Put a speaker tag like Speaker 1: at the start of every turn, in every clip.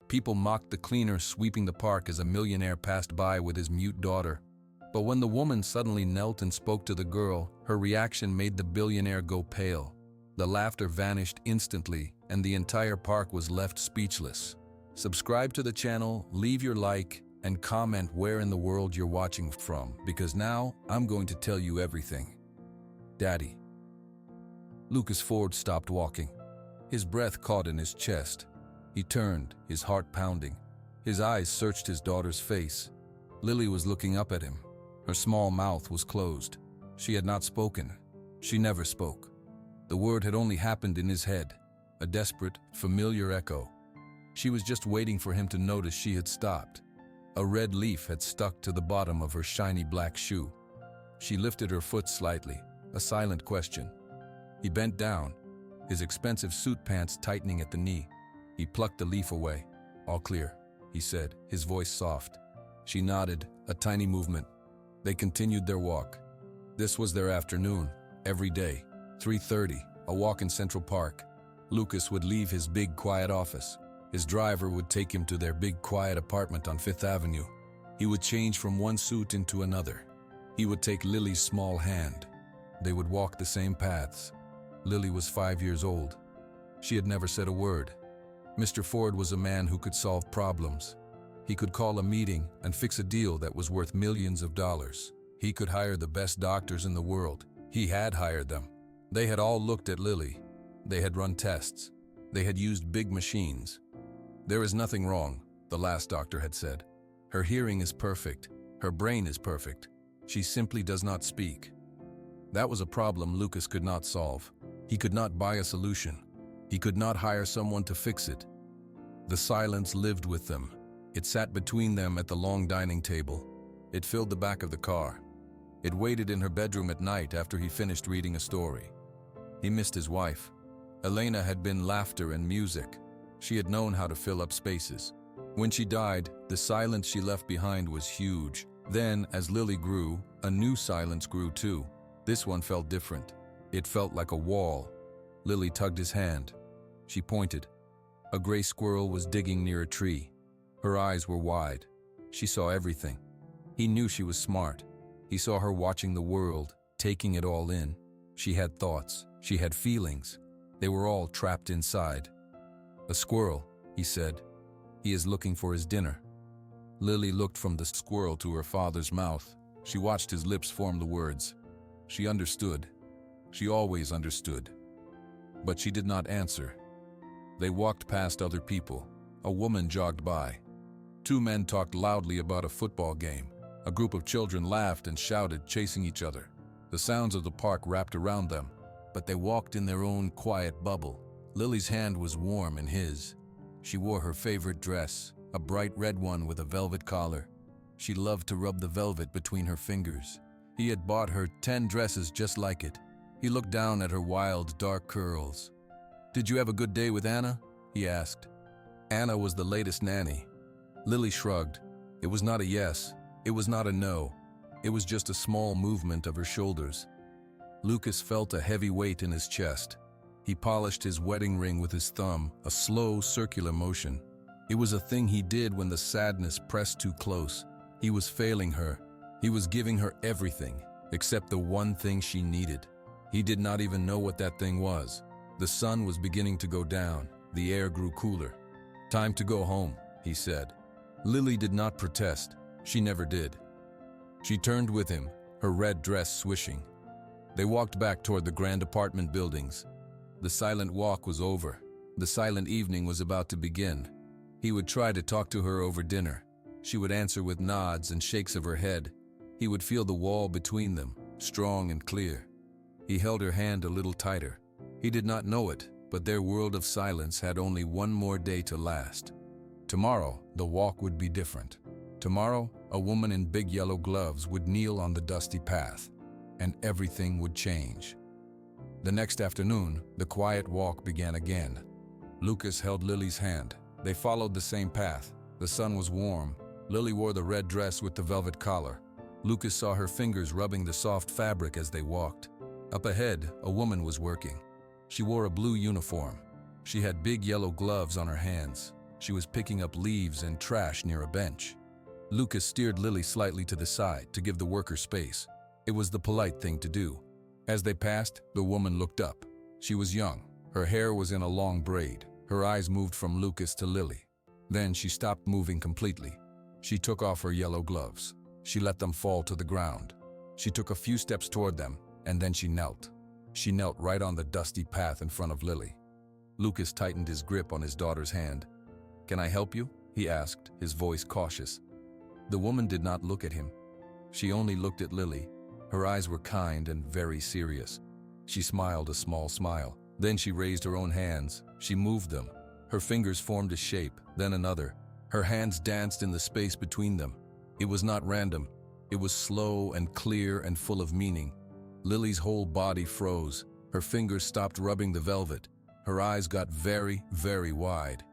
Speaker 1: People mocked the cleaner sweeping the park as a millionaire passed by with his mute daughter. But when the woman suddenly knelt and spoke to the girl, her reaction made the billionaire go pale. The laughter vanished instantly, and the entire park was left speechless. Subscribe to the channel, leave your like, and comment where in the world you're watching from, because now I'm going to tell you everything. Daddy. Lucas Ford stopped walking. His breath caught in his chest. He turned, his heart pounding. His eyes searched his daughter's face. Lily was looking up at him. Her small mouth was closed. She had not spoken. She never spoke. The word had only happened in his head, a desperate, familiar echo. She was just waiting for him to notice she had stopped. A red leaf had stuck to the bottom of her shiny black shoe. She lifted her foot slightly, a silent question. He bent down, his expensive suit pants tightening at the knee. He plucked the leaf away. "All clear," he said, his voice soft. She nodded, a tiny movement. They continued their walk. This was their afternoon, every day, 3:30, a walk in Central Park. Lucas would leave his big, quiet office. His driver would take him to their big, quiet apartment on Fifth Avenue. He would change from one suit into another. He would take Lily's small hand. They would walk the same paths. Lily was 5 years old. She had never said a word. Mr. Ford was a man who could solve problems. He could call a meeting and fix a deal that was worth millions of dollars. He could hire the best doctors in the world. He had hired them. They had all looked at Lily. They had run tests. They had used big machines. "There is nothing wrong," the last doctor had said. "Her hearing is perfect. Her brain is perfect. She simply does not speak." That was a problem Lucas could not solve. He could not buy a solution. He could not hire someone to fix it. The silence lived with them. It sat between them at the long dining table. It filled the back of the car. It waited in her bedroom at night after he finished reading a story. He missed his wife. Elena had been laughter and music. She had known how to fill up spaces. When she died, the silence she left behind was huge. Then, as Lily grew, a new silence grew too. This one felt different. It felt like a wall. Lily tugged his hand. She pointed. A gray squirrel was digging near a tree. Her eyes were wide. She saw everything. He knew she was smart. He saw her watching the world, taking it all in. She had thoughts. She had feelings. They were all trapped inside. "A squirrel," he said. "He is looking for his dinner." Lily looked from the squirrel to her father's mouth. She watched his lips form the words. She understood. She always understood. But she did not answer. They walked past other people. A woman jogged by. Two men talked loudly about a football game. A group of children laughed and shouted, chasing each other. The sounds of the park wrapped around them, but they walked in their own quiet bubble. Lily's hand was warm in his. She wore her favorite dress, a bright red one with a velvet collar. She loved to rub the velvet between her fingers. He had bought her 10 dresses just like it. He looked down at her wild, dark curls. "Did you have a good day with Anna?" he asked. Anna was the latest nanny. Lily shrugged. It was not a yes. It was not a no. It was just a small movement of her shoulders. Lucas felt a heavy weight in his chest. He polished his wedding ring with his thumb, a slow, circular motion. It was a thing he did when the sadness pressed too close. He was failing her. He was giving her everything, except the one thing she needed. He did not even know what that thing was. The sun was beginning to go down. The air grew cooler. "Time to go home," he said. Lily did not protest. She never did. She turned with him, her red dress swishing. They walked back toward the grand apartment buildings. The silent walk was over. The silent evening was about to begin. He would try to talk to her over dinner. She would answer with nods and shakes of her head. He would feel the wall between them, strong and clear. He held her hand a little tighter. He did not know it, but their world of silence had only one more day to last. Tomorrow, the walk would be different. Tomorrow, a woman in big yellow gloves would kneel on the dusty path, and everything would change. The next afternoon, the quiet walk began again. Lucas held Lily's hand. They followed the same path. The sun was warm. Lily wore the red dress with the velvet collar. Lucas saw her fingers rubbing the soft fabric as they walked. Up ahead, a woman was working. She wore a blue uniform. She had big yellow gloves on her hands. She was picking up leaves and trash near a bench. Lucas steered Lily slightly to the side to give the worker space. It was the polite thing to do. As they passed, the woman looked up. She was young. Her hair was in a long braid. Her eyes moved from Lucas to Lily. Then she stopped moving completely. She took off her yellow gloves. She let them fall to the ground. She took a few steps toward them, and then she knelt. She knelt right on the dusty path in front of Lily. Lucas tightened his grip on his daughter's hand. "Can I help you?" he asked, his voice cautious. The woman did not look at him. She only looked at Lily. Her eyes were kind and very serious. She smiled a small smile. Then she raised her own hands. She moved them. Her fingers formed a shape, then another. Her hands danced in the space between them. It was not random. It was slow and clear and full of meaning. Lily's whole body froze. Her fingers stopped rubbing the velvet. Her eyes got very, very wide.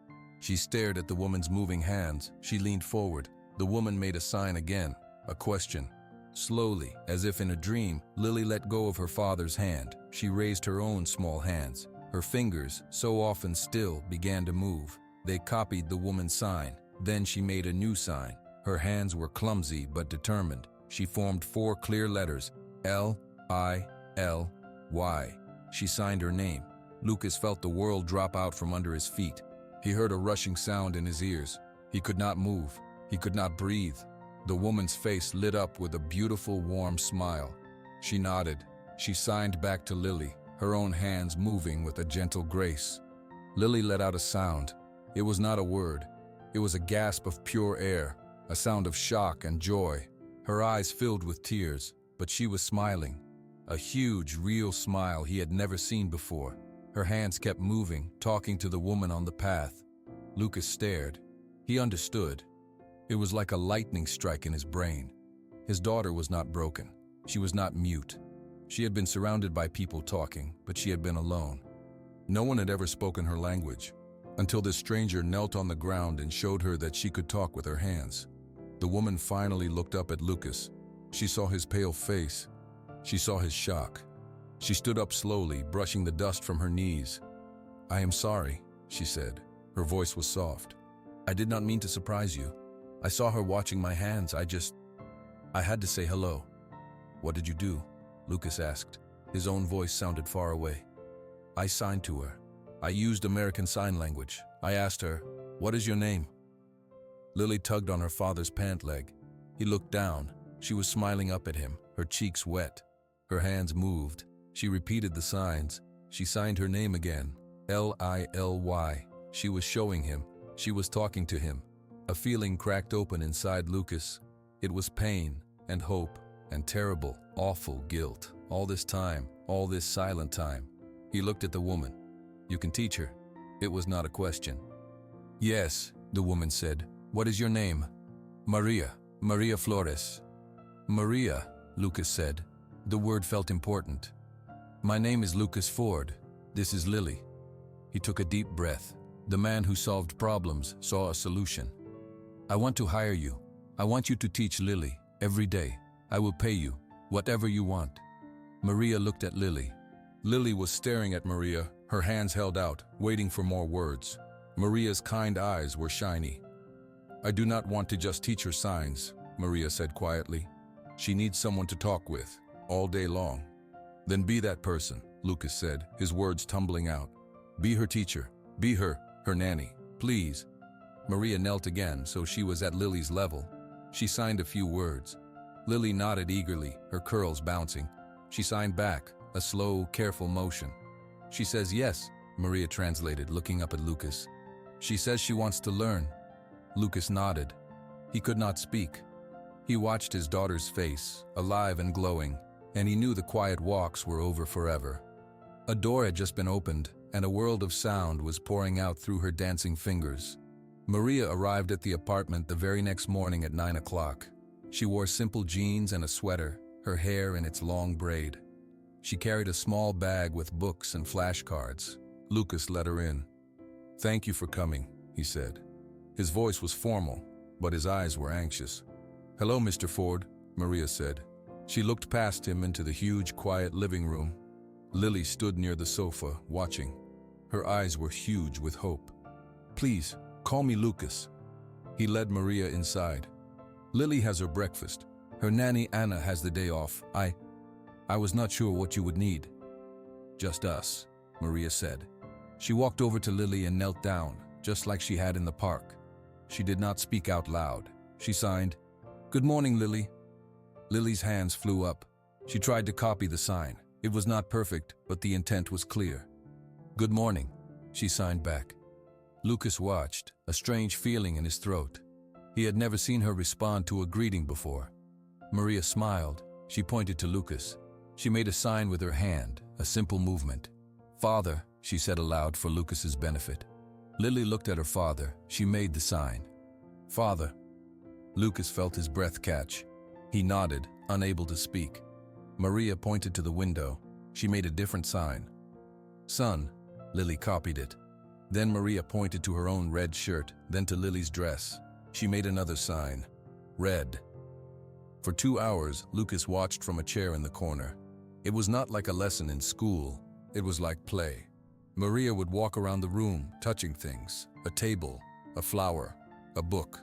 Speaker 1: She stared at the woman's moving hands. She leaned forward. The woman made a sign again, a question. Slowly, as if in a dream, Lily let go of her father's hand. She raised her own small hands. Her fingers, so often still, began to move. They copied the woman's sign. Then she made a new sign. Her hands were clumsy but determined. She formed 4 clear letters, L-I-L-Y. She signed her name. Lucas felt the world drop out from under his feet. He heard a rushing sound in his ears. He could not move. He could not breathe. The woman's face lit up with a beautiful, warm smile. She nodded. She signed back to Lily, her own hands moving with a gentle grace. Lily let out a sound. It was not a word. It was a gasp of pure air, a sound of shock and joy. Her eyes filled with tears, but she was smiling. A huge, real smile he had never seen before. Her hands kept moving, talking to the woman on the path. Lucas stared. He understood. It was like a lightning strike in his brain. His daughter was not broken. She was not mute. She had been surrounded by people talking, but she had been alone. No one had ever spoken her language, until this stranger knelt on the ground and showed her that she could talk with her hands. The woman finally looked up at Lucas. She saw his pale face. She saw his shock. She stood up slowly, brushing the dust from her knees. "I am sorry," she said. Her voice was soft. "I did not mean to surprise you. I saw her watching my hands. I had to say hello." "What did you do?" Lucas asked. His own voice sounded far away. "I signed to her. I used American Sign Language. I asked her, 'What is your name?'" Lily tugged on her father's pant leg. He looked down. She was smiling up at him, her cheeks wet. Her hands moved. She repeated the signs. She signed her name again, L-I-L-Y. She was showing him. She was talking to him. A feeling cracked open inside Lucas. It was pain and hope and terrible, awful guilt. All this time, all this silent time. He looked at the woman. "You can teach her." It was not a question. "Yes," the woman said. "What is your name?" Maria Flores." "Maria," Lucas said. The word felt important. "My name is Lucas Ford. This is Lily." He took a deep breath. The man who solved problems saw a solution. "I want to hire you. I want you to teach Lily every day. I will pay you whatever you want." Maria looked at Lily. Lily was staring at Maria, her hands held out, waiting for more words. Maria's kind eyes were shiny. "I do not want to just teach her signs," Maria said quietly. "She needs someone to talk with, all day long." "Then be that person," Lucas said, his words tumbling out. "Be her teacher. Be her nanny, please." Maria knelt again, so she was at Lily's level. She signed a few words. Lily nodded eagerly, her curls bouncing. She signed back, a slow, careful motion. "She says yes," Maria translated, looking up at Lucas. "She says she wants to learn." Lucas nodded. He could not speak. He watched his daughter's face, alive and glowing, and he knew the quiet walks were over forever. A door had just been opened, and a world of sound was pouring out through her dancing fingers. Maria arrived at the apartment the very next morning at 9 o'clock. She wore simple jeans and a sweater, her hair in its long braid. She carried a small bag with books and flashcards. Lucas let her in. "Thank you for coming," he said. His voice was formal, but his eyes were anxious. "Hello, Mr. Ford," Maria said. She looked past him into the huge, quiet living room. Lily stood near the sofa, watching. Her eyes were huge with hope. "Please, Call me Lucas. He led Maria inside. Lily has her breakfast. Her nanny Anna has the day off. I was not sure what you would need. Just us, Maria said. She walked over to Lily and knelt down, just like she had in the park. She did not speak out loud. She signed, "Good morning, Lily." Lily's hands flew up. She tried to copy the sign. It was not perfect, but the intent was clear. "Good morning," she signed back. Lucas watched, a strange feeling in his throat. He had never seen her respond to a greeting before. Maria smiled. She pointed to Lucas. She made a sign with her hand, a simple movement. "Father," she said aloud for Lucas's benefit. Lily looked at her father. She made the sign. "Father." Lucas felt his breath catch. He nodded, unable to speak. Maria pointed to the window. She made a different sign. "Son." Lily copied it. Then Maria pointed to her own red shirt, then to Lily's dress. She made another sign. "Red." For 2 hours, Lucas watched from a chair in the corner. It was not like a lesson in school. It was like play. Maria would walk around the room, touching things, a table, a flower, a book.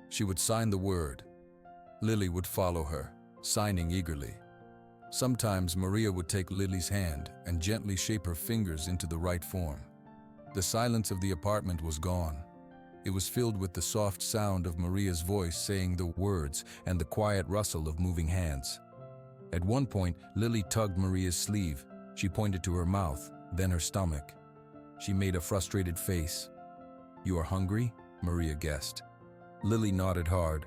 Speaker 1: She would sign the word. Lily would follow her, signing eagerly. Sometimes Maria would take Lily's hand and gently shape her fingers into the right form. The silence of the apartment was gone. It was filled with the soft sound of Maria's voice saying the words and the quiet rustle of moving hands. At one point, Lily tugged Maria's sleeve. She pointed to her mouth, then her stomach. She made a frustrated face. "You are hungry?" Maria guessed. Lily nodded hard.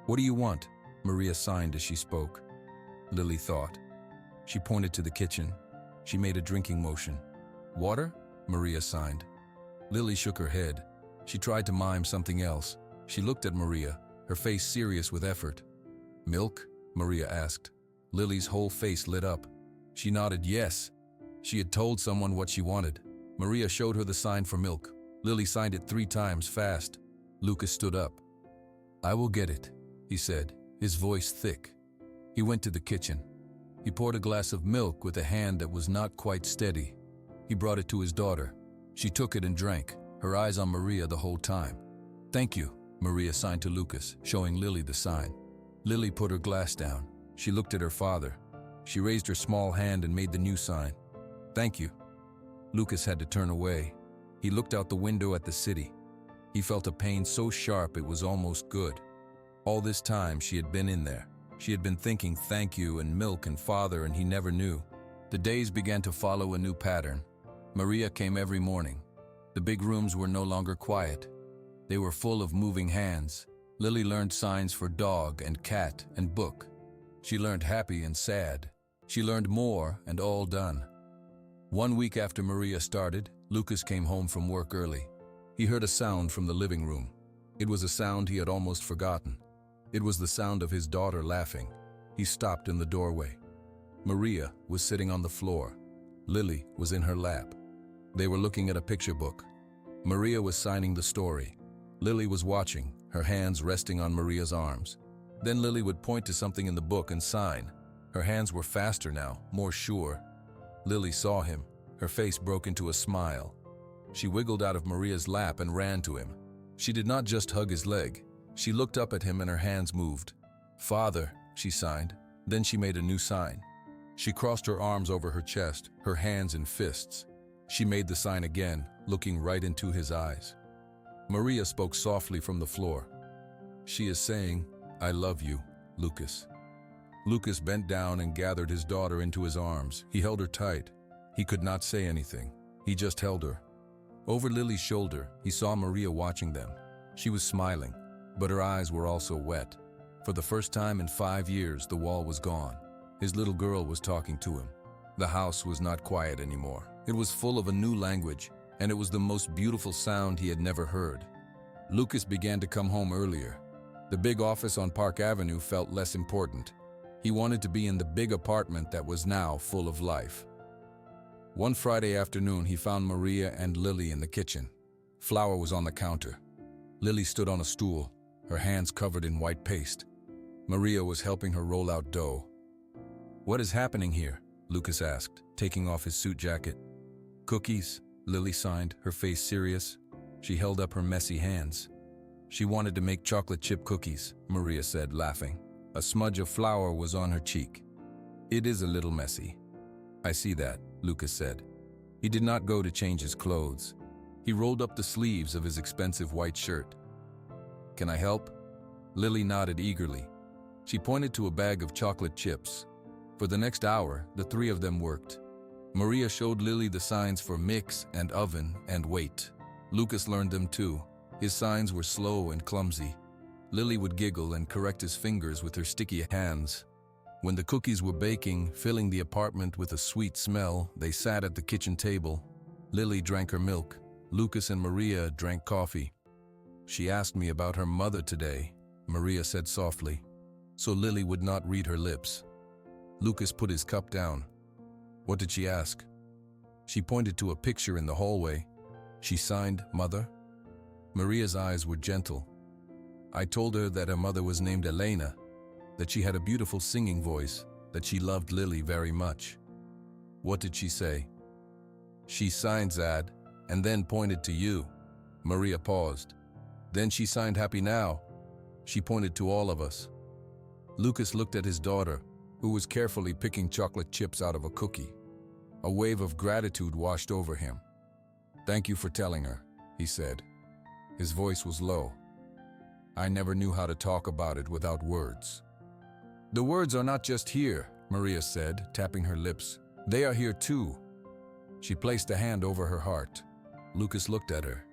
Speaker 1: "What do you want?" Maria signed as she spoke. Lily thought. She pointed to the kitchen. She made a drinking motion. "Water?" Maria signed. Lily shook her head. She tried to mime something else. She looked at Maria, her face serious with effort. "Milk?" Maria asked. Lily's whole face lit up. She nodded yes. She had told someone what she wanted. Maria showed her the sign for milk. Lily signed it 3 times fast. Lucas stood up. "I will get it," he said, his voice thick. He went to the kitchen. He poured a glass of milk with a hand that was not quite steady. He brought it to his daughter. She took it and drank, her eyes on Maria the whole time. "Thank you," Maria signed to Lucas, showing Lily the sign. Lily put her glass down. She looked at her father. She raised her small hand and made the new sign. "Thank you." Lucas had to turn away. He looked out the window at the city. He felt a pain so sharp it was almost good. All this time she had been in there. She had been thinking thank you and milk and father, and he never knew. The days began to follow a new pattern. Maria came every morning. The big rooms were no longer quiet. They were full of moving hands. Lily learned signs for dog and cat and book. She learned happy and sad. She learned more and all done. 1 week after Maria started, Lucas came home from work early. He heard a sound from the living room. It was a sound he had almost forgotten. It was the sound of his daughter laughing. He stopped in the doorway. Maria was sitting on the floor. Lily was in her lap. They were looking at a picture book. Maria was signing the story. Lily was watching, her hands resting on Maria's arms. Then Lily would point to something in the book and sign. Her hands were faster now, more sure. Lily saw him. Her face broke into a smile. She wiggled out of Maria's lap and ran to him. She did not just hug his leg. She looked up at him and her hands moved. "Father," she signed. Then she made a new sign. She crossed her arms over her chest, her hands in fists. She made the sign again, looking right into his eyes. Maria spoke softly from the floor. "She is saying, 'I love you, Lucas.'" Lucas bent down and gathered his daughter into his arms. He held her tight. He could not say anything. He just held her. Over Lily's shoulder, he saw Maria watching them. She was smiling, but her eyes were also wet. For the first time in 5 years, the wall was gone. His little girl was talking to him. The house was not quiet anymore. It was full of a new language, and it was the most beautiful sound he had never heard. Lucas began to come home earlier. The big office on Park Avenue felt less important. He wanted to be in the big apartment that was now full of life. One Friday afternoon, he found Maria and Lily in the kitchen. Flour was on the counter. Lily stood on a stool, her hands covered in white paste. Maria was helping her roll out dough. "What is happening here?" Lucas asked, taking off his suit jacket. "Cookies," Lily signed, her face serious. She held up her messy hands. She wanted to make chocolate chip cookies, Maria said, laughing. A smudge of flour was on her cheek. It is a little messy. I see that, Lucas said. He did not go to change his clothes. He rolled up the sleeves of his expensive white shirt. Can I help? Lily nodded eagerly. She pointed to a bag of chocolate chips. For the next hour, the three of them worked. Maria showed Lily the signs for mix and oven and wait. Lucas learned them too. His signs were slow and clumsy. Lily would giggle and correct his fingers with her sticky hands. When the cookies were baking, filling the apartment with a sweet smell, they sat at the kitchen table. Lily drank her milk. Lucas and Maria drank coffee. She asked me about her mother today, Maria said softly, so Lily would not read her lips. Lucas put his cup down. What did she ask? She pointed to a picture in the hallway. She signed, Mother. Maria's eyes were gentle. I told her that her mother was named Elena, that she had a beautiful singing voice, that she loved Lily very much. What did she say? She signed Zad, and then pointed to you. Maria paused. Then she signed Happy Now. She pointed to all of us. Lucas looked at his daughter, who was carefully picking chocolate chips out of a cookie. A wave of gratitude washed over him. Thank you for telling her, he said. His voice was low. I never knew how to talk about it without words. The words are not just here, Maria said, tapping her lips. They are here too. She placed a hand over her heart. Lucas looked at her.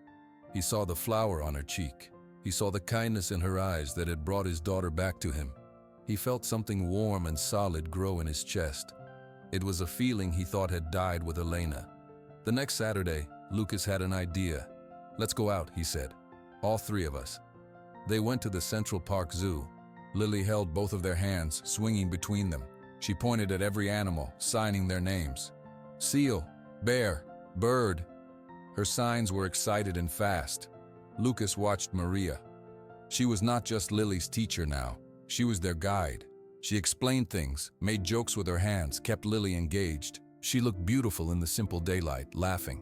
Speaker 1: He saw the flower on her cheek. He saw the kindness in her eyes that had brought his daughter back to him. He felt something warm and solid grow in his chest. It was a feeling he thought had died with Elena. The next Saturday, Lucas had an idea. Let's go out, he said. All three of us. They went to the Central Park Zoo. Lily held both of their hands, swinging between them. She pointed at every animal, signing their names. Seal, bear, bird. Her signs were excited and fast. Lucas watched Maria. She was not just Lily's teacher now. She was their guide. She explained things, made jokes with her hands, kept Lily engaged. She looked beautiful in the simple daylight, laughing.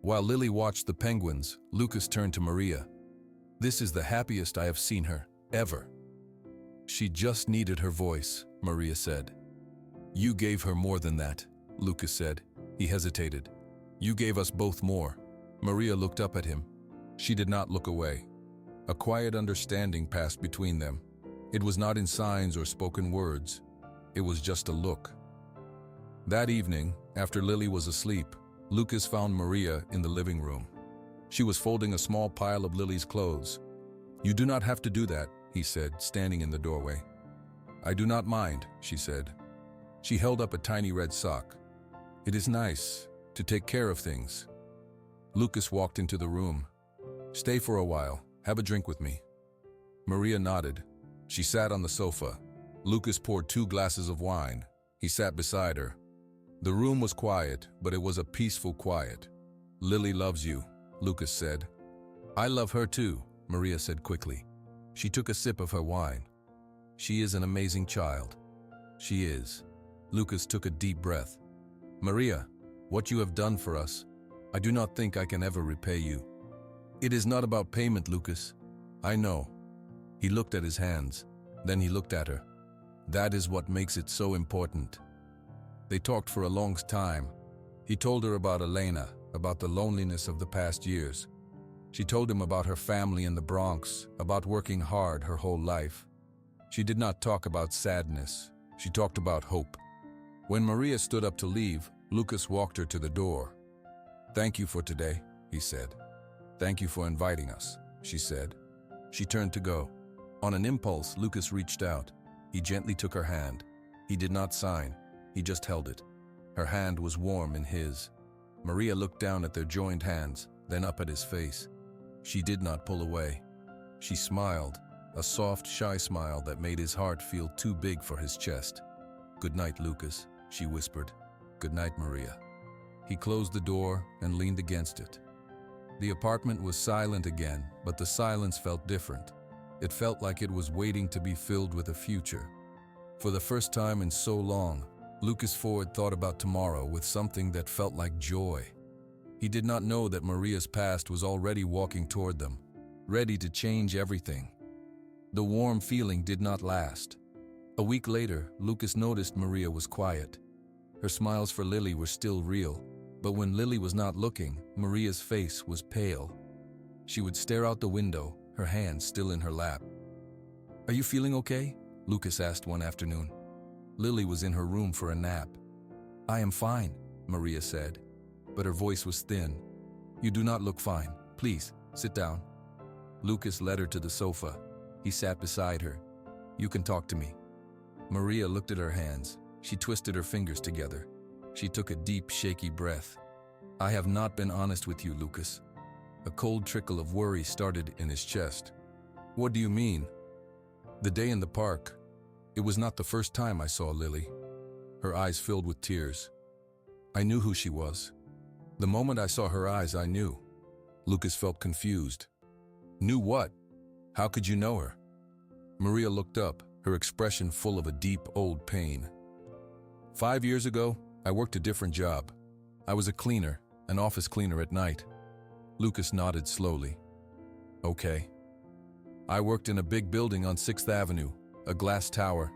Speaker 1: While Lily watched the penguins, Lucas turned to Maria. This is the happiest I have seen her, ever. She just needed her voice, Maria said. You gave her more than that, Lucas said. He hesitated. You gave us both more. Maria looked up at him. She did not look away. A quiet understanding passed between them. It was not in signs or spoken words. It was just a look. That evening, after Lily was asleep, Lucas found Maria in the living room. She was folding a small pile of Lily's clothes. You do not have to do that, he said, standing in the doorway. I do not mind, she said. She held up a tiny red sock. It is nice to take care of things. Lucas walked into the room. Stay for a while. Have a drink with me. Maria nodded. She sat on the sofa. Lucas poured 2 glasses of wine. He sat beside her. The room was quiet, but it was a peaceful quiet. Lily loves you, Lucas said. I love her too, Maria said quickly. She took a sip of her wine. She is an amazing child. She is. Lucas took a deep breath. Maria, what you have done for us, I do not think I can ever repay you. It is not about payment, Lucas. I know. He looked at his hands. Then he looked at her. That is what makes it so important. They talked for a long time. He told her about Elena, about the loneliness of the past years. She told him about her family in the Bronx, about working hard her whole life. She did not talk about sadness. She talked about hope. When Maria stood up to leave, Lucas walked her to the door. Thank you for today, he said. Thank you for inviting us, she said. She turned to go. On an impulse, Lucas reached out. He gently took her hand. He did not sign. He just held it. Her hand was warm in his. Maria looked down at their joined hands, then up at his face. She did not pull away. She smiled, a soft, shy smile that made his heart feel too big for his chest. Good night, Lucas, she whispered. Good night, Maria. He closed the door and leaned against it. The apartment was silent again, but the silence felt different. It felt like it was waiting to be filled with a future. For the first time in so long, Lucas Ford thought about tomorrow with something that felt like joy. He did not know that Maria's past was already walking toward them, ready to change everything. The warm feeling did not last. A week later, Lucas noticed Maria was quiet. Her smiles for Lily were still real, but when Lily was not looking, Maria's face was pale. She would stare out the window, her hands still in her lap. "Are you feeling okay?" Lucas asked one afternoon. Lily was in her room for a nap. "I am fine," Maria said, but her voice was thin. "You do not look fine. Please, sit down." Lucas led her to the sofa. He sat beside her. "You can talk to me." Maria looked at her hands. She twisted her fingers together. She took a deep, shaky breath. "I have not been honest with you, Lucas." A cold trickle of worry started in his chest. "What do you mean?" "The day in the park. It was not the first time I saw Lily." Her eyes filled with tears. "I knew who she was. The moment I saw her eyes, I knew." Lucas felt confused. "Knew what? How could you know her?" Maria looked up, her expression full of a deep, old pain. 5 years ago, I worked a different job. I was a cleaner, an office cleaner at night." Lucas nodded slowly. "Okay." "I worked in a big building on 6th Avenue, a glass tower."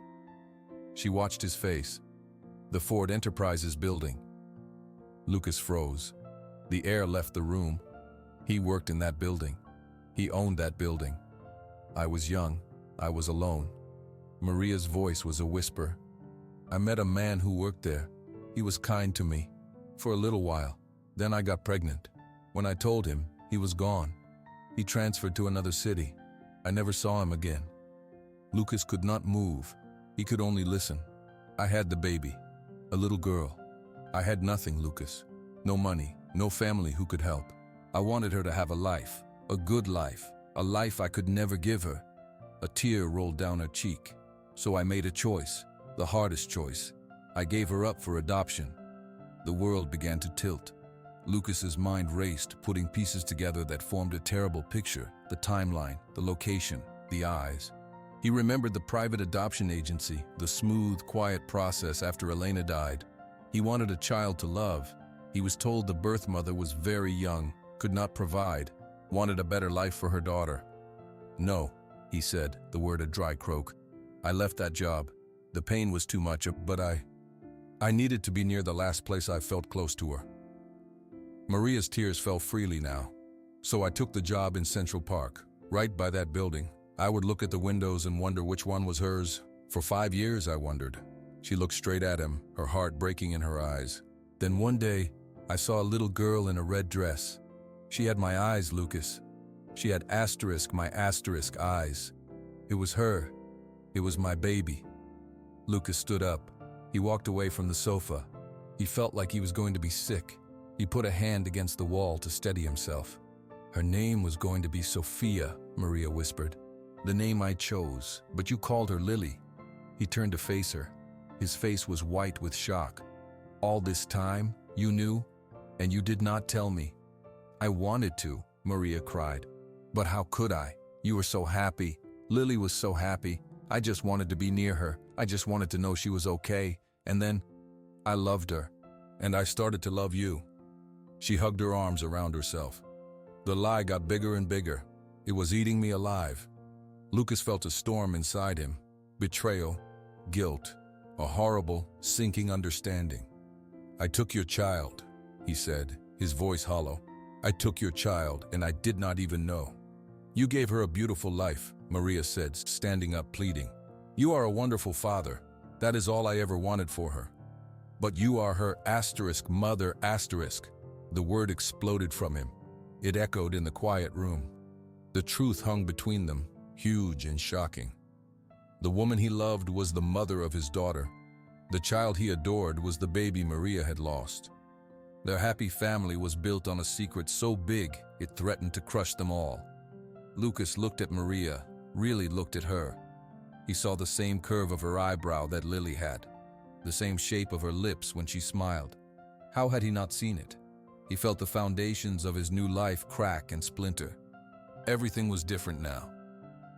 Speaker 1: She watched his face. "The Ford Enterprises building." Lucas froze. The air left the room. He worked in that building. He owned that building. I was young. I was alone. Maria's voice was a whisper. "I met a man who worked there. He was kind to me. For a little while. Then I got pregnant. When I told him, he was gone. He transferred to another city. I never saw him again." Lucas could not move. He could only listen. "I had the baby. A little girl. I had nothing, Lucas. No money, no family who could help. I wanted her to have a life, a good life, a life I could never give her." A tear rolled down her cheek. "So I made a choice, the hardest choice. I gave her up for adoption." The world began to tilt. Lucas's mind raced, putting pieces together that formed a terrible picture: the timeline, the location, the eyes. He remembered the private adoption agency, the smooth, quiet process after Elena died. He wanted a child to love. He was told the birth mother was very young, could not provide, wanted a better life for her daughter. "No," he said, the word a dry croak. "I left that job. The pain was too much, but I needed to be near the last place I felt close to her." Maria's tears fell freely now. "So I took the job in Central Park, right by that building. I would look at the windows and wonder which one was hers. For 5 years, I wondered." She looked straight at him, her heart breaking in her eyes. "Then one day, I saw a little girl in a red dress. She had my eyes, Lucas. She had my asterisk eyes. It was her. It was my baby." Lucas stood up. He walked away from the sofa. He felt like he was going to be sick. He put a hand against the wall to steady himself. "Her name was going to be Sophia," Maria whispered. "The name I chose, but you called her Lily." He turned to face her. His face was white with shock. "All this time, you knew? And you did not tell me." "I wanted to," Maria cried. "But how could I? You were so happy. Lily was so happy. I just wanted to be near her. I just wanted to know she was okay. And then, I loved her. And I started to love you." She hugged her arms around herself. "The lie got bigger and bigger. It was eating me alive." Lucas felt a storm inside him. Betrayal, guilt, a horrible, sinking understanding. "I took your child," he said, his voice hollow. "I took your child, and I did not even know." "You gave her a beautiful life," Maria said, standing up pleading. "You are a wonderful father. That is all I ever wanted for her. But you are her mother. The word exploded from him. It echoed in the quiet room. The truth hung between them, huge and shocking. The woman he loved was the mother of his daughter. The child he adored was the baby Maria had lost. Their happy family was built on a secret so big it threatened to crush them all. Lucas looked at Maria, really looked at her. He saw the same curve of her eyebrow that Lily had, the same shape of her lips when she smiled. How had he not seen it? He felt the foundations of his new life crack and splinter. Everything was different now.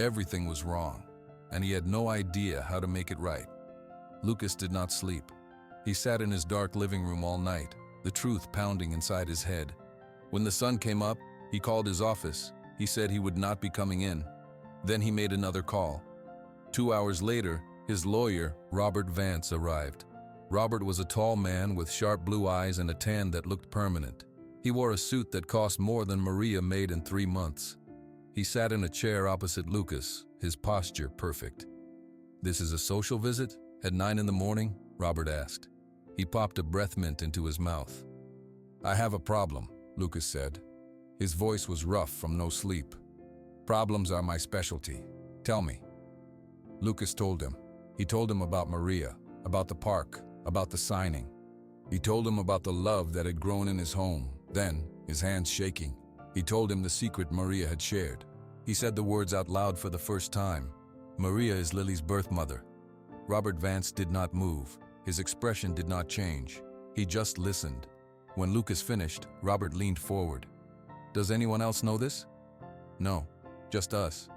Speaker 1: Everything was wrong, and he had no idea how to make it right. Lucas did not sleep. He sat in his dark living room all night, the truth pounding inside his head. When the sun came up, he called his office. He said he would not be coming in. Then he made another call. 2 hours later, his lawyer, Robert Vance, arrived. Robert was a tall man with sharp blue eyes and a tan that looked permanent. He wore a suit that cost more than Maria made in 3 months. He sat in a chair opposite Lucas, his posture perfect. "This is a social visit? At 9 in the morning?" Robert asked. He popped a breath mint into his mouth. "I have a problem," Lucas said. His voice was rough from no sleep. "Problems are my specialty. Tell me." Lucas told him. He told him about Maria, about the park, about the signing. He told him about the love that had grown in his home. Then, his hands shaking, he told him the secret Maria had shared. He said the words out loud for the first time. "Maria is Lily's birth mother." Robert Vance did not move. His expression did not change. He just listened. When Lucas finished, Robert leaned forward. "Does anyone else know this?" "No, just us."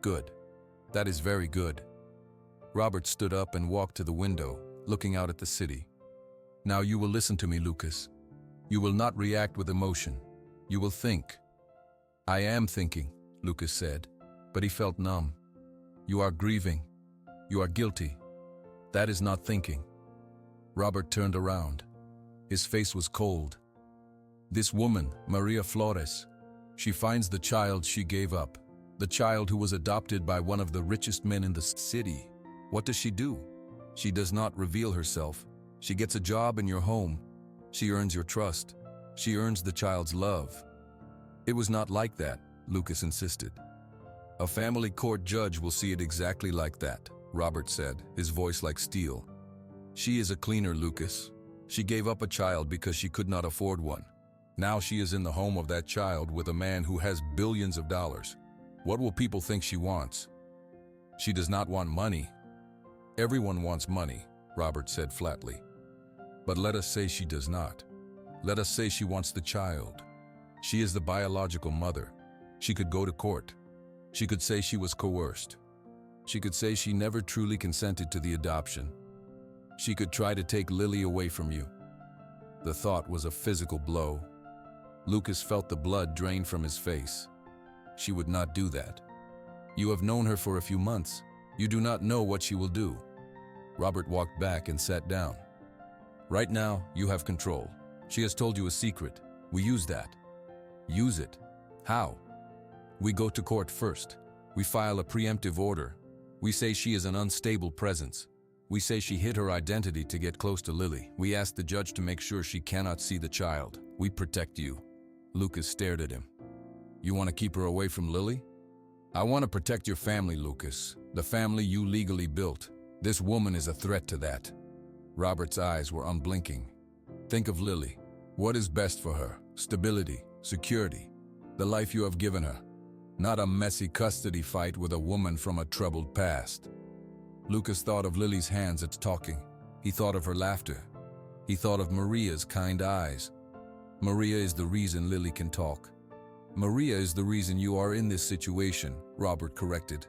Speaker 1: "Good. That is very good." Robert stood up and walked to the window, looking out at the city. "Now you will listen to me, Lucas. You will not react with emotion. You will think." "I am thinking," Lucas said, but he felt numb. "You are grieving. You are guilty. That is not thinking." Robert turned around. His face was cold. "This woman, Maria Flores, she finds the child she gave up, the child who was adopted by one of the richest men in the city. What does she do? She does not reveal herself. She gets a job in your home. She earns your trust. She earns the child's love." "It was not like that," Lucas insisted. "A family court judge will see it exactly like that," Robert said, his voice like steel. "She is a cleaner, Lucas. She gave up a child because she could not afford one. Now she is in the home of that child with a man who has billions of dollars. What will people think she wants? She does not want money." "Everyone wants money," Robert said flatly. "But let us say she does not. Let us say she wants the child. She is the biological mother. She could go to court. She could say she was coerced. She could say she never truly consented to the adoption. She could try to take Lily away from you." The thought was a physical blow. Lucas felt the blood drain from his face. "She would not do that. You have known her for a few months. You do not know what she will do." Robert walked back and sat down. "Right now, you have control. She has told you a secret. We use that. Use it. How? We go to court first. We file a preemptive order. We say she is an unstable presence. We say she hid her identity to get close to Lily. We ask the judge to make sure she cannot see the child. We protect you." Lucas stared at him. "You want to keep her away from Lily?" "I want to protect your family, Lucas. The family you legally built. This woman is a threat to that." Robert's eyes were unblinking. "Think of Lily. What is best for her? Stability, security, the life you have given her. Not a messy custody fight with a woman from a troubled past." Lucas thought of Lily's hands at talking. He thought of her laughter. He thought of Maria's kind eyes. "Maria is the reason Lily can talk." "Maria is the reason you are in this situation," Robert corrected.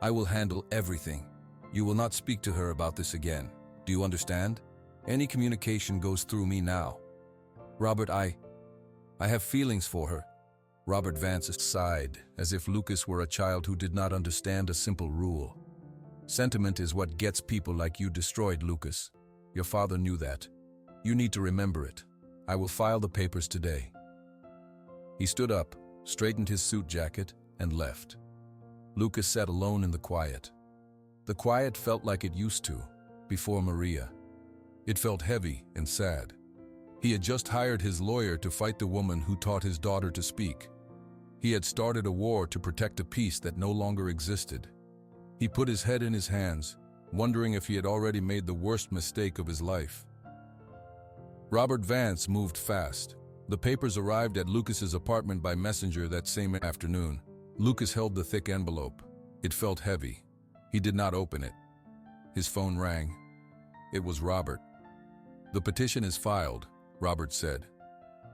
Speaker 1: "I will handle everything. You will not speak to her about this again. Do you understand? Any communication goes through me now." "Robert, I have feelings for her." Robert Vance sighed, as if Lucas were a child who did not understand a simple rule. "Sentiment is what gets people like you destroyed, Lucas. Your father knew that. You need to remember it. I will file the papers today." He stood up, straightened his suit jacket, and left. Lucas sat alone in the quiet. The quiet felt like it used to, before Maria. It felt heavy and sad. He had just hired his lawyer to fight the woman who taught his daughter to speak. He had started a war to protect a peace that no longer existed. He put his head in his hands, wondering if he had already made the worst mistake of his life. Robert Vance moved fast. The papers arrived at Lucas's apartment by messenger that same afternoon. Lucas held the thick envelope. It felt heavy. He did not open it. His phone rang. It was Robert. "The petition is filed," Robert said.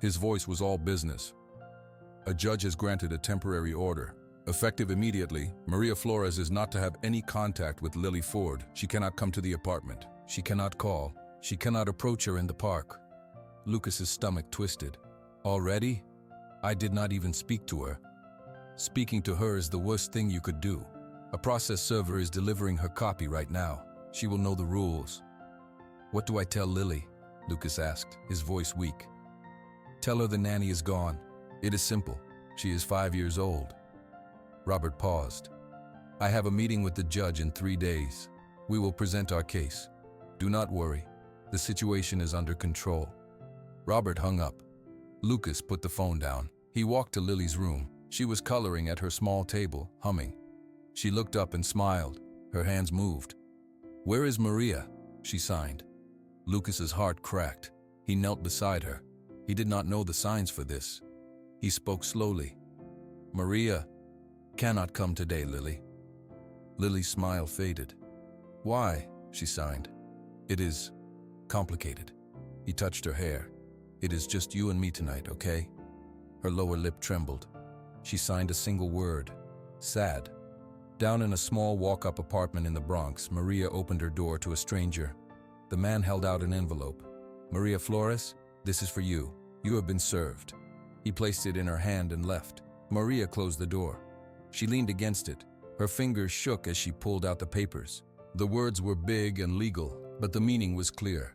Speaker 1: His voice was all business. "A judge has granted a temporary order. Effective immediately, Maria Flores is not to have any contact with Lily Ford. She cannot come to the apartment. She cannot call. She cannot approach her in the park." Lucas's stomach twisted. "Already?" I did not even speak to her. Speaking to her is the worst thing you could do. A process server is delivering her copy right now. She will know the rules. What do I tell Lily? Lucas asked, his voice weak. Tell her the nanny is gone. It is simple. She is 5 years old. Robert paused. I have a meeting with the judge in 3 days. We will present our case. Do not worry. The situation is under control. Robert hung up. Lucas put the phone down. He walked to Lily's room. She was coloring at her small table, humming. She looked up and smiled. Her hands moved. Where is Maria? She signed. Lucas's heart cracked. He knelt beside her. He did not know the signs for this. He spoke slowly. Maria cannot come today, Lily. Lily's smile faded. Why? She signed. It is complicated. He touched her hair. It is just you and me tonight, okay? Her lower lip trembled. She signed a single word. Sad. Down in a small walk-up apartment in the Bronx, Maria opened her door to a stranger. The man held out an envelope. Maria Flores, this is for you. You have been served. He placed it in her hand and left. Maria closed the door. She leaned against it. Her fingers shook as she pulled out the papers. The words were big and legal, but the meaning was clear.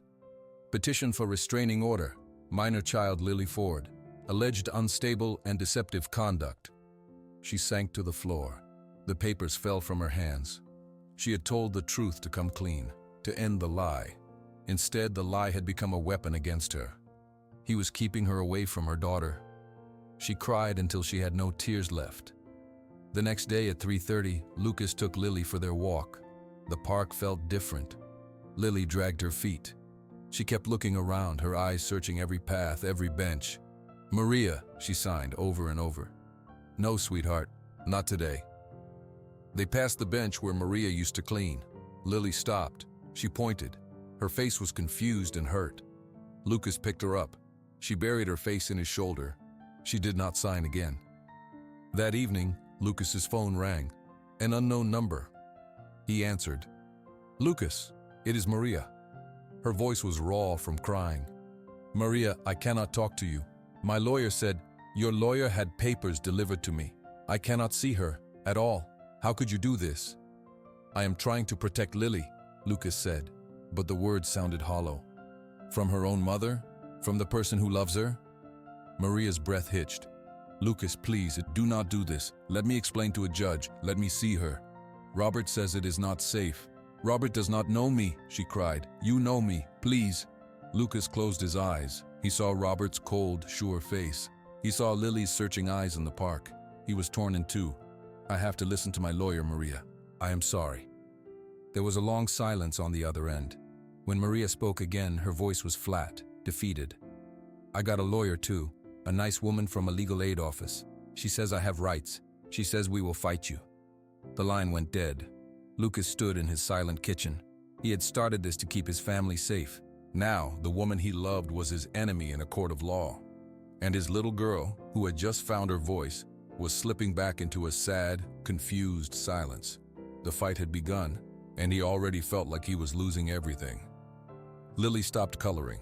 Speaker 1: Petition for restraining order. Minor child Lily Ford. Alleged unstable and deceptive conduct. She sank to the floor. The papers fell from her hands. She had told the truth to come clean, to end the lie. Instead, the lie had become a weapon against her. He was keeping her away from her daughter. She cried until she had no tears left. The next day at 3:30, Lucas took Lily for their walk. The park felt different. Lily dragged her feet. She kept looking around, her eyes searching every path, every bench. Maria, she signed over and over. No, sweetheart, not today. They passed the bench where Maria used to clean. Lily stopped. She pointed. Her face was confused and hurt. Lucas picked her up. She buried her face in his shoulder. She did not sign again. That evening, Lucas's phone rang. An unknown number. He answered. Lucas, it is Maria. Her voice was raw from crying. Maria, I cannot talk to you. My lawyer said, your lawyer had papers delivered to me. I cannot see her at all. How could you do this? I am trying to protect Lily, Lucas said, but the words sounded hollow. From her own mother? From the person who loves her? Maria's breath hitched. Lucas, please, do not do this. Let me explain to a judge. Let me see her. Robert says it is not safe. Robert does not know me, she cried. You know me, please. Lucas closed his eyes. He saw Robert's cold, sure face. He saw Lily's searching eyes in the park. He was torn in two. I have to listen to my lawyer, Maria. I am sorry. There was a long silence on the other end. When Maria spoke again, her voice was flat, defeated. I got a lawyer too, a nice woman from a legal aid office. She says I have rights. She says we will fight you. The line went dead. Lucas stood in his silent kitchen. He had started this to keep his family safe. Now, the woman he loved was his enemy in a court of law. And his little girl, who had just found her voice, was slipping back into a sad, confused silence. The fight had begun, and he already felt like he was losing everything. Lily stopped coloring.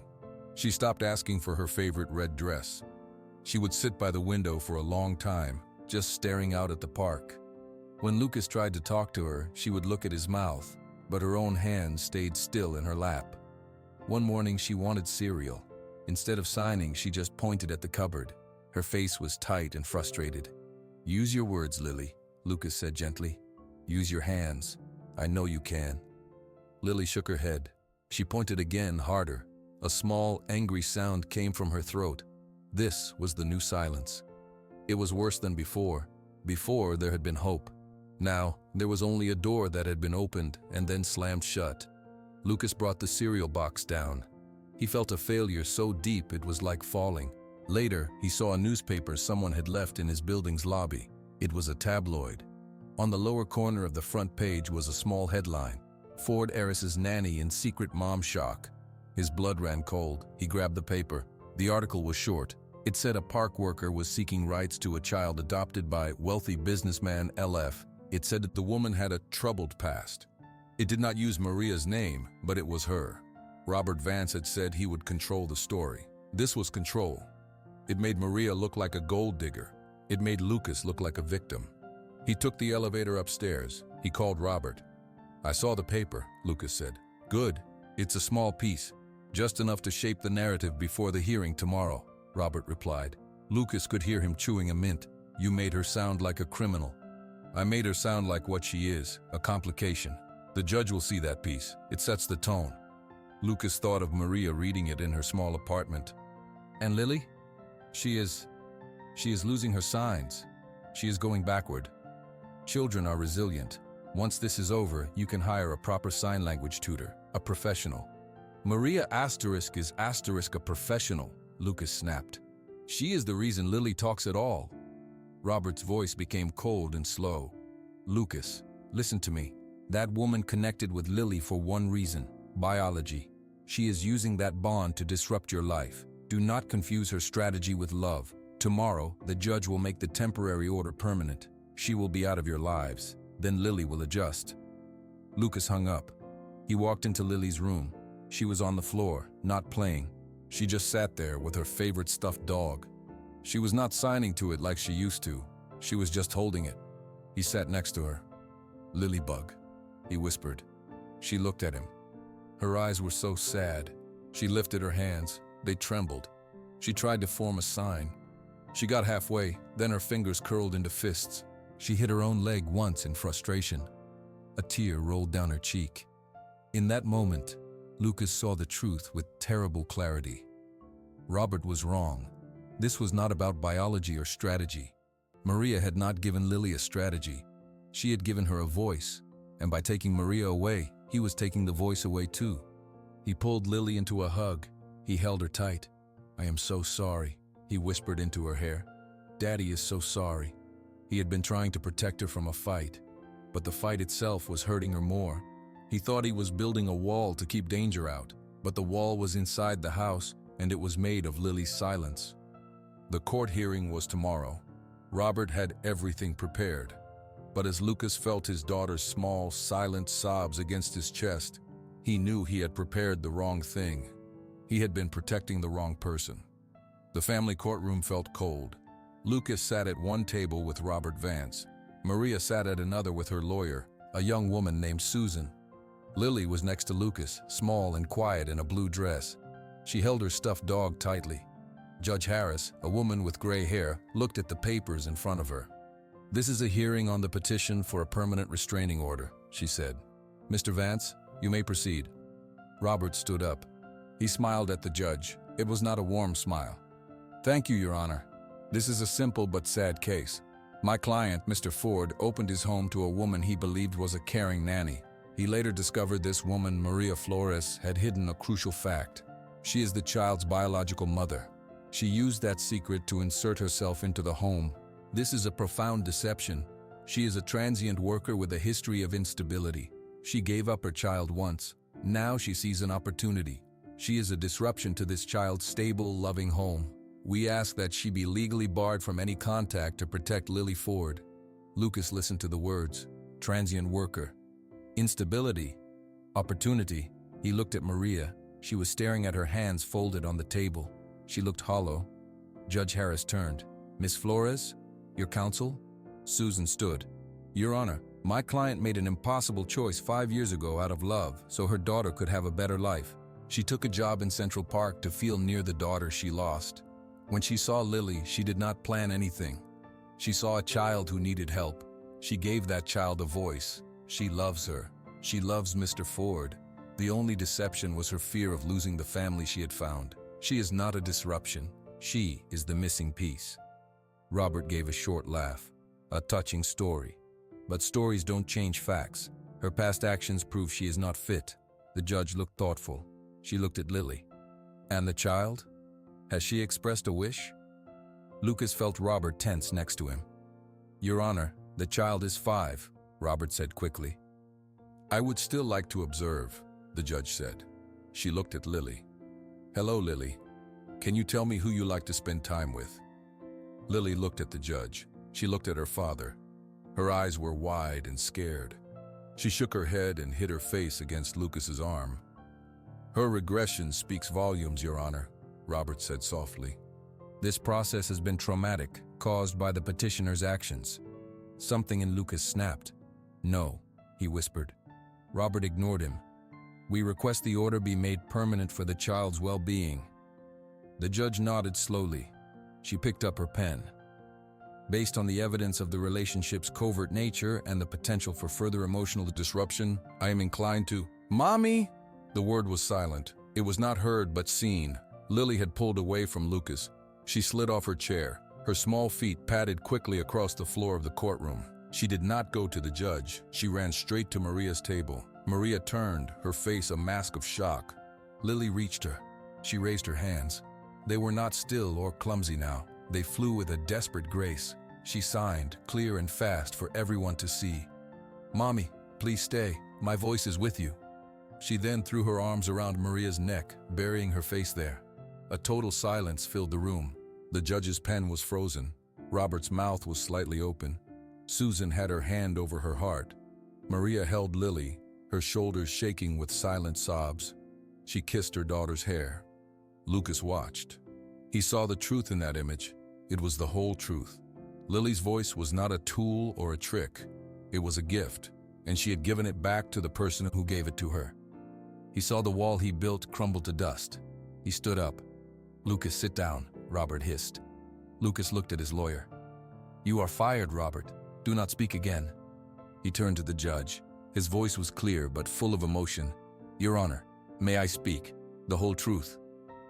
Speaker 1: She stopped asking for her favorite red dress. She would sit by the window for a long time, just staring out at the park. When Lucas tried to talk to her, she would look at his mouth, but her own hands stayed still in her lap. One morning she wanted cereal. Instead of signing, she just pointed at the cupboard. Her face was tight and frustrated. Use your words, Lily, Lucas said gently. Use your hands. I know you can. Lily shook her head. She pointed again, harder. A small, angry sound came from her throat. This was the new silence. It was worse than before. Before, there had been hope. Now, there was only a door that had been opened and then slammed shut. Lucas brought the cereal box down. He felt a failure so deep it was like falling. Later, he saw a newspaper someone had left in his building's lobby. It was a tabloid. On the lower corner of the front page was a small headline, Ford heiress's nanny in secret mom shock. His blood ran cold. He grabbed the paper. The article was short. It said a park worker was seeking rights to a child adopted by wealthy businessman LF. It said that the woman had a troubled past. It did not use Maria's name, but it was her. Robert Vance had said he would control the story. This was control. It made Maria look like a gold digger. It made Lucas look like a victim. He took the elevator upstairs. He called Robert. "I saw the paper," Lucas said. "Good. It's a small piece, just enough to shape the narrative before the hearing tomorrow," Robert replied. Lucas could hear him chewing a mint. "You made her sound like a criminal." "I made her sound like what she is, a complication. The judge will see that piece. It sets the tone." Lucas thought of Maria reading it in her small apartment. "And Lily? She is losing her signs. She is going backward. Children are resilient. Once this is over, you can hire a proper sign language tutor, a professional." "Maria is a professional," Lucas snapped. "She is the reason Lily talks at all." Robert's voice became cold and slow. "Lucas, listen to me. That woman connected with Lily for one reason: biology. She is using that bond to disrupt your life. Do not confuse her strategy with love. Tomorrow, the judge will make the temporary order permanent. She will be out of your lives. Then Lily will adjust." Lucas hung up. He walked into Lily's room. She was on the floor, not playing. She just sat there with her favorite stuffed dog. She was not signing to it like she used to. She was just holding it. He sat next to her. "Lilybug," he whispered. She looked at him. Her eyes were so sad. She lifted her hands. They trembled. She tried to form a sign. She got halfway, then her fingers curled into fists. She hit her own leg once in frustration. A tear rolled down her cheek. In that moment, Lucas saw the truth with terrible clarity. Robert was wrong. This was not about biology or strategy. Maria had not given Lily a strategy. She had given her a voice, and by taking Maria away, he was taking the voice away too. He pulled Lily into a hug. He held her tight. "I am so sorry," he whispered into her hair. "Daddy is so sorry." He had been trying to protect her from a fight, but the fight itself was hurting her more. He thought he was building a wall to keep danger out, but the wall was inside the house, and it was made of Lily's silence. The court hearing was tomorrow. Robert had everything prepared, but as Lucas felt his daughter's small, silent sobs against his chest, he knew he had prepared the wrong thing. He had been protecting the wrong person. The family courtroom felt cold. Lucas sat at one table with Robert Vance. Maria sat at another with her lawyer, a young woman named Susan. Lily was next to Lucas, small and quiet in a blue dress. She held her stuffed dog tightly. Judge Harris, a woman with gray hair, looked at the papers in front of her. "This is a hearing on the petition for a permanent restraining order," she said. "Mr. Vance, you may proceed." Robert stood up. He smiled at the judge. It was not a warm smile. "Thank you, Your Honor. This is a simple but sad case. My client, Mr. Ford, opened his home to a woman he believed was a caring nanny. He later discovered this woman, Maria Flores, had hidden a crucial fact. She is the child's biological mother. She used that secret to insert herself into the home. This is a profound deception. She is a transient worker with a history of instability. She gave up her child once. Now she sees an opportunity. She is a disruption to this child's stable, loving home. We ask that she be legally barred from any contact to protect Lily Ford." Lucas listened to the words. Transient worker. Instability. Opportunity. He looked at Maria. She was staring at her hands folded on the table. She looked hollow. Judge Harris turned. "Miss Flores, your counsel?" Susan stood. "Your Honor, my client made an impossible choice 5 years ago out of love so her daughter could have a better life. She took a job in Central Park to feel near the daughter she lost. When she saw Lily, she did not plan anything. She saw a child who needed help. She gave that child a voice. She loves her. She loves Mr. Ford. The only deception was her fear of losing the family she had found. She is not a disruption. She is the missing piece." Robert gave a short laugh. "A touching story. But stories don't change facts. Her past actions prove she is not fit." The judge looked thoughtful. She looked at Lily. "And the child? Has she expressed a wish?" Lucas felt Robert tense next to him. "Your Honor, the child is 5, Robert said quickly. "I would still like to observe," the judge said. She looked at Lily. "Hello, Lily. Can you tell me who you like to spend time with?" Lily looked at the judge. She looked at her father. Her eyes were wide and scared. She shook her head and hid her face against Lucas's arm. "Her regression speaks volumes, Your Honor," Robert said softly. This process has been traumatic, caused by the petitioner's actions. Something in Lucas snapped. "No," he whispered. Robert ignored him. "We request the order be made permanent for the child's well-being." The judge nodded slowly. She picked up her pen. "Based on the evidence of the relationship's covert nature and the potential for further emotional disruption, I am inclined to—" "Mommy!" The word was silent. It was not heard but seen. Lily had pulled away from Lucas. She slid off her chair. Her small feet padded quickly across the floor of the courtroom. She did not go to the judge. She ran straight to Maria's table. Maria turned, her face a mask of shock. Lily reached her. She raised her hands. They were not still or clumsy now. They flew with a desperate grace. She signed, clear and fast for everyone to see. "Mommy, please stay. My voice is with you." She then threw her arms around Maria's neck, burying her face there. A total silence filled the room. The judge's pen was frozen. Robert's mouth was slightly open. Susan had her hand over her heart. Maria held Lily, her shoulders shaking with silent sobs. She kissed her daughter's hair. Lucas watched. He saw the truth in that image. It was the whole truth. Lily's voice was not a tool or a trick. It was a gift, and she had given it back to the person who gave it to her. He saw the wall he built crumble to dust. He stood up. "Lucas, sit down," Robert hissed. Lucas looked at his lawyer. "You are fired, Robert. Do not speak again." He turned to the judge. His voice was clear but full of emotion. "Your Honor, may I speak? The whole truth."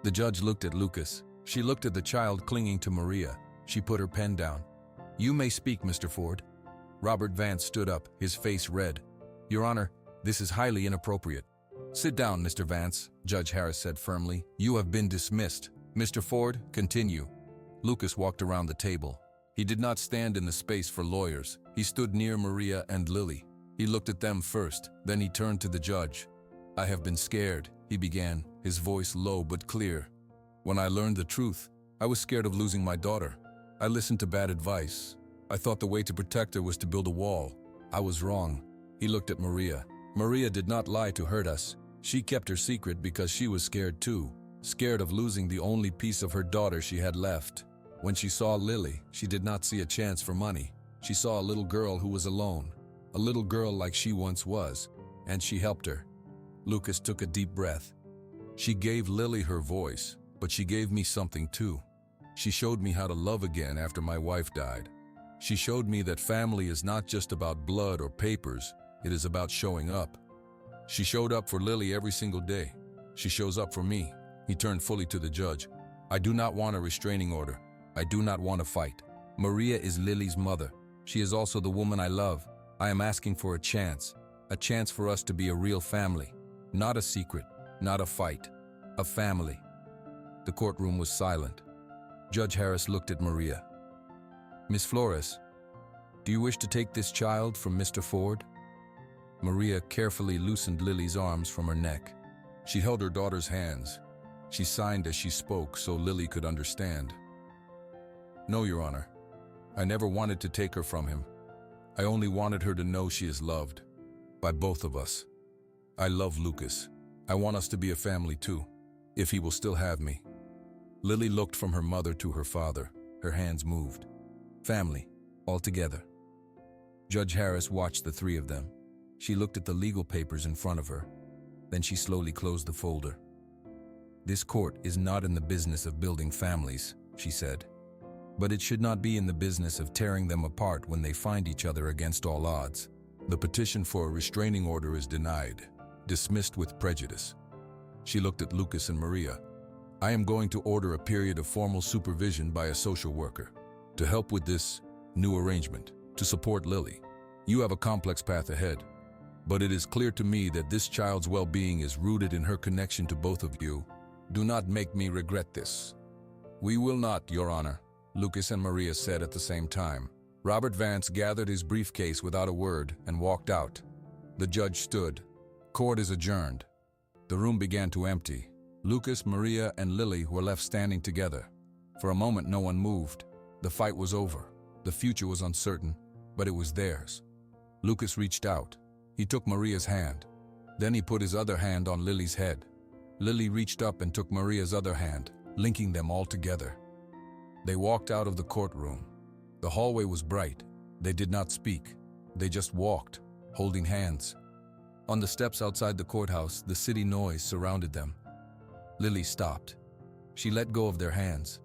Speaker 1: The judge looked at Lucas. She looked at the child clinging to Maria. She put her pen down. "You may speak, Mr. Ford." Robert Vance stood up, his face red. "Your Honor, this is highly inappropriate." "Sit down, Mr. Vance," Judge Harris said firmly. "You have been dismissed. Mr. Ford, continue." Lucas walked around the table. He did not stand in the space for lawyers. He stood near Maria and Lily. He looked at them first, then he turned to the judge. "I have been scared," he began, his voice low but clear. "When I learned the truth, I was scared of losing my daughter. I listened to bad advice. I thought the way to protect her was to build a wall. I was wrong." He looked at Maria. "Maria did not lie to hurt us. She kept her secret because she was scared too, scared of losing the only piece of her daughter she had left. When she saw Lily, she did not see a chance for money. She saw a little girl who was alone, a little girl like she once was, and she helped her." Lucas took a deep breath. "She gave Lily her voice, but she gave me something too. She showed me how to love again after my wife died. She showed me that family is not just about blood or papers, it is about showing up. She showed up for Lily every single day. She shows up for me." He turned fully to the judge. "I do not want a restraining order. I do not want a fight. Maria is Lily's mother. She is also the woman I love. I am asking for a chance for us to be a real family. Not a secret, not a fight, a family." The courtroom was silent. Judge Harris looked at Maria. "Miss Flores, do you wish to take this child from Mr. Ford?" Maria carefully loosened Lily's arms from her neck. She held her daughter's hands. She signed as she spoke so Lily could understand. "No, Your Honor. I never wanted to take her from him. I only wanted her to know she is loved. By both of us. I love Lucas. I want us to be a family too, if he will still have me." Lily looked from her mother to her father. Her hands moved. "Family, all together." Judge Harris watched the three of them. She looked at the legal papers in front of her. Then she slowly closed the folder. "This court is not in the business of building families," she said. "But it should not be in the business of tearing them apart when they find each other against all odds. The petition for a restraining order is denied, dismissed with prejudice." She looked at Lucas and Maria. "I am going to order a period of formal supervision by a social worker to help with this new arrangement, to support Lily. You have a complex path ahead, but it is clear to me that this child's well-being is rooted in her connection to both of you. Do not make me regret this." "We will not, Your Honor," Lucas and Maria said at the same time. Robert Vance gathered his briefcase without a word and walked out. The judge stood. "Court is adjourned." The room began to empty. Lucas, Maria, and Lily were left standing together. For a moment no one moved. The fight was over. The future was uncertain, but it was theirs. Lucas reached out. He took Maria's hand. Then he put his other hand on Lily's head. Lily reached up and took Maria's other hand, linking them all together. They walked out of the courtroom. The hallway was bright. They did not speak. They just walked, holding hands. On the steps outside the courthouse, the city noise surrounded them. Lily stopped. She let go of their hands.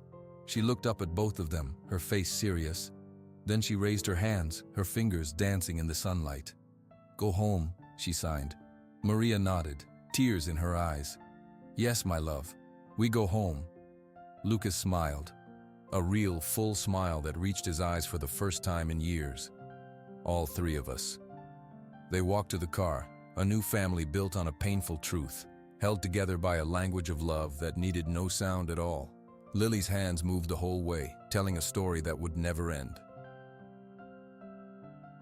Speaker 1: She looked up at both of them, her face serious. Then she raised her hands, her fingers dancing in the sunlight. "Go home," she signed. Maria nodded, tears in her eyes. "Yes, my love. We go home." Lucas smiled. A real, full smile that reached his eyes for the first time in years. All three of us. They walked to the car, a new family built on a painful truth, held together by a language of love that needed no sound at all. Lily's hands moved the whole way, telling a story that would never end.